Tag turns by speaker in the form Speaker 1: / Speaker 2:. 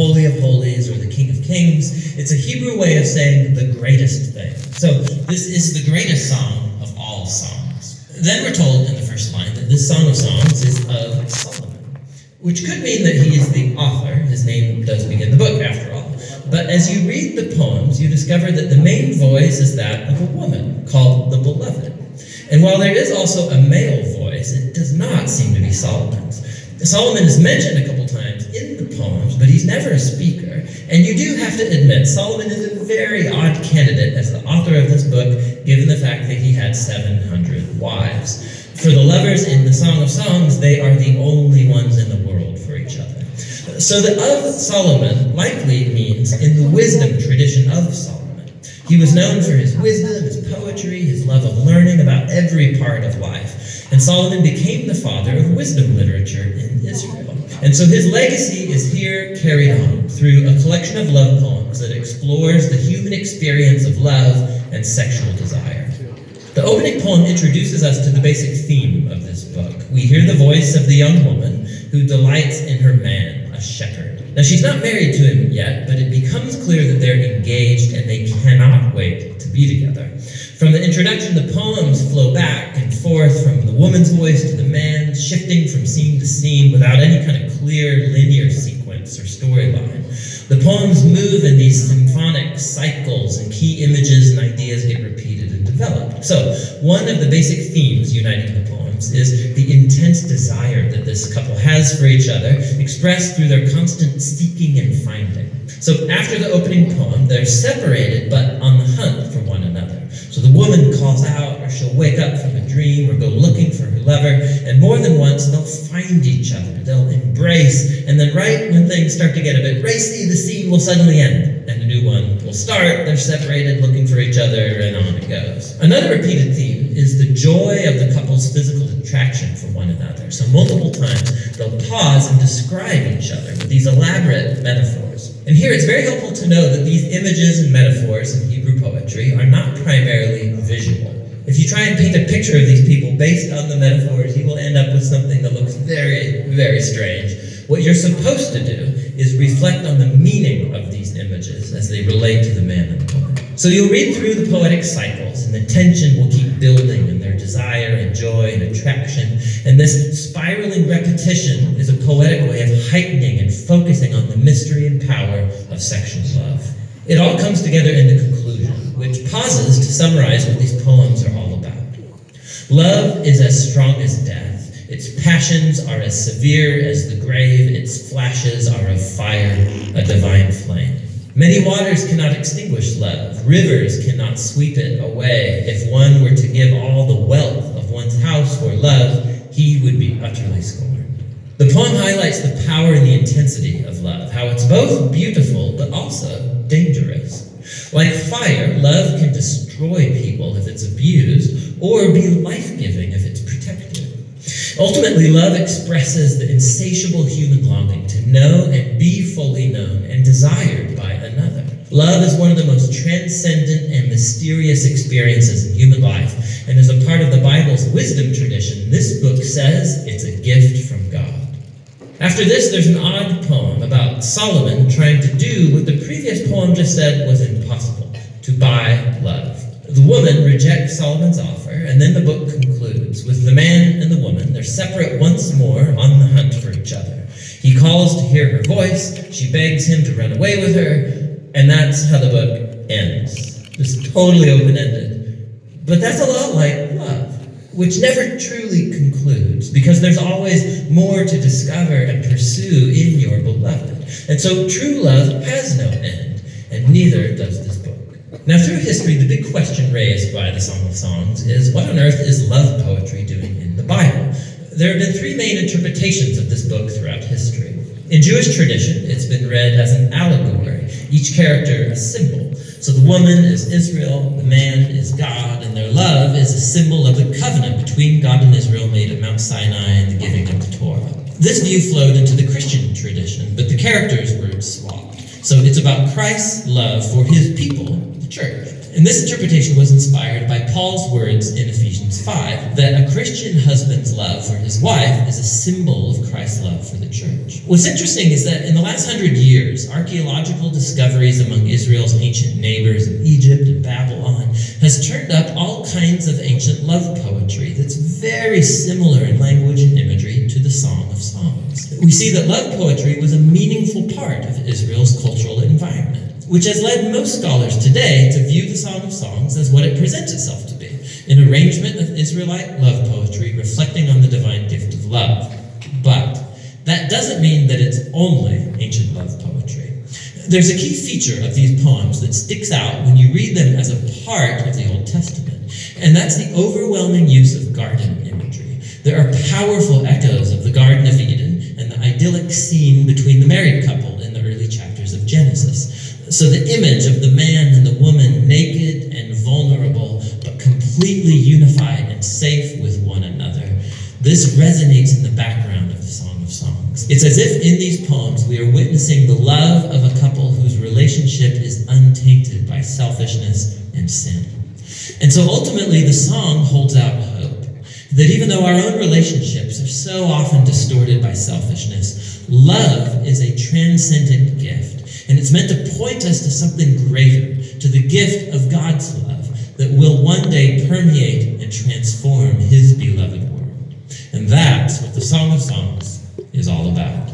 Speaker 1: Holy of Holies or the King of Kings. It's a Hebrew way of saying the greatest thing. So this is the greatest song of all songs. Then we're told in the first line that this Song of Songs is of Solomon, which could mean that he is the author. His name does begin the book, after all. But as you read the poems, you discover that the main voice is that of a woman called the Beloved. And while there is also a male voice, it does not seem to be Solomon's. Solomon is mentioned a couple times in the poems, but he's never a speaker. And you do have to admit, Solomon is a very odd candidate as the author of this book, given the fact that he had 700 wives. For the lovers in the Song of Songs, they are the only ones in the world for each other. So the of Solomon likely means in the wisdom tradition of Solomon. He was known for his wisdom, his poetry, his love of learning about every part of life. And Solomon became the father of wisdom literature in Israel. And so his legacy is here carried on through a collection of love poems that explores the human experience of love and sexual desire. The opening poem introduces us to the basic theme of this book. We hear the voice of the young woman who delights in her man, a shepherd. Now, she's not married to him yet, but it becomes clear that they're engaged and they cannot wait to be together. From the introduction, the poems flow back and forth from the woman's voice to the man, shifting from scene to scene without any kind of clear linear sequence or storyline. The poems move in these symphonic cycles, and key images and ideas get repeated and developed. So, one of the basic themes uniting the poems is the intense desire that this couple has for each other, expressed through their constant seeking and finding. So after the opening poem, they're separated but on the hunt for one another. So the woman calls out, or she'll wake up from a dream or go looking for her lover, and more than once they'll find each other, they'll embrace, and then right when things start to get a bit racy, the scene will suddenly end, and a new one will start. They're separated, looking for each other, and on it goes. Another repeated theme is the joy of the couple's physical attraction for one another. So multiple times they'll pause and describe each other with these elaborate metaphors. And here it's very helpful to know that these images and metaphors in Hebrew poetry are not primarily visual. If you try and paint a picture of these people based on the metaphors, you will end up with something that looks very, very strange. What you're supposed to do is reflect on the meaning of these images as they relate to the man and the woman. So you'll read through the poetic cycles, and the tension will keep building in their desire and joy and attraction. And this spiraling repetition is a poetic way of heightening and focusing on the mystery and power of sexual love. It all comes together in the conclusion, which pauses to summarize what these poems are all about. Love is as strong as death. Its passions are as severe as the grave. Its flashes are of fire, a divine flame. Many waters cannot extinguish love. Rivers cannot sweep it away. If one were to give all the wealth of one's house for love, he would be utterly scorned. The poem highlights the power and the intensity of love, how it's both beautiful but also dangerous. Like fire, love can destroy people if it's abused, or be life-giving if it's protected. Ultimately, love expresses the insatiable human longing to know and be fully known and desired by another. Love is one of the most transcendent and mysterious experiences in human life, and as a part of the Bible's wisdom tradition, this book says it's a gift from God. After this, there's an odd poem about Solomon trying to do what the previous poem just said was impossible, to buy love. The woman rejects Solomon's offer, and then the book concludes with the man and the woman. They're separate once more on the hunt for each other. He calls to hear her voice, she begs him to run away with her, and that's how the book ends. Just totally open-ended. But that's a lot like love, which never truly concludes, because there's always more to discover and pursue in your beloved. And so true love has no end, and neither does this book. Now, through history, the big question raised by the Song of Songs is, what on earth is love poetry doing in the Bible? There have been three main interpretations of this book throughout history. In Jewish tradition, it's been read as an allegory, each character a symbol. So the woman is Israel, the man is God, and their love is a symbol of the covenant between God and Israel made at Mount Sinai and the giving of the Torah. This view flowed into the Christian tradition, but the characters were swapped. So it's about Christ's love for his people, the church. And this interpretation was inspired by Paul's words in Ephesians 5, that a Christian husband's love for his wife is a symbol of Christ's love for the church. What's interesting is that in the last 100 years, archaeological discoveries among Israel's ancient neighbors in Egypt and Babylon has turned up all kinds of ancient love poetry that's very similar in language and imagery to the Song of Songs. We see that love poetry was a meaningful part of Israel's cultural environment, which has led most scholars today to view the Song of Songs as what it presents itself to be, an arrangement of Israelite love poetry reflecting on the divine gift of love. But that doesn't mean that it's only ancient love poetry. There's a key feature of these poems that sticks out when you read them as a part of the Old Testament, and that's the overwhelming use of garden imagery. There are powerful echoes of the Garden of Eden and the idyllic scene between the married couple in the early chapters of Genesis. So the image of the man and the woman, naked and vulnerable, but completely unified and safe with one another, this resonates in the background of the Song of Songs. It's as if in these poems we are witnessing the love of a couple whose relationship is untainted by selfishness and sin. And so ultimately the song holds out hope that even though our own relationships are so often distorted by selfishness, love is a transcendent gift. And it's meant to point us to something greater, to the gift of God's love that will one day permeate and transform his beloved world. And that's what the Song of Songs is all about.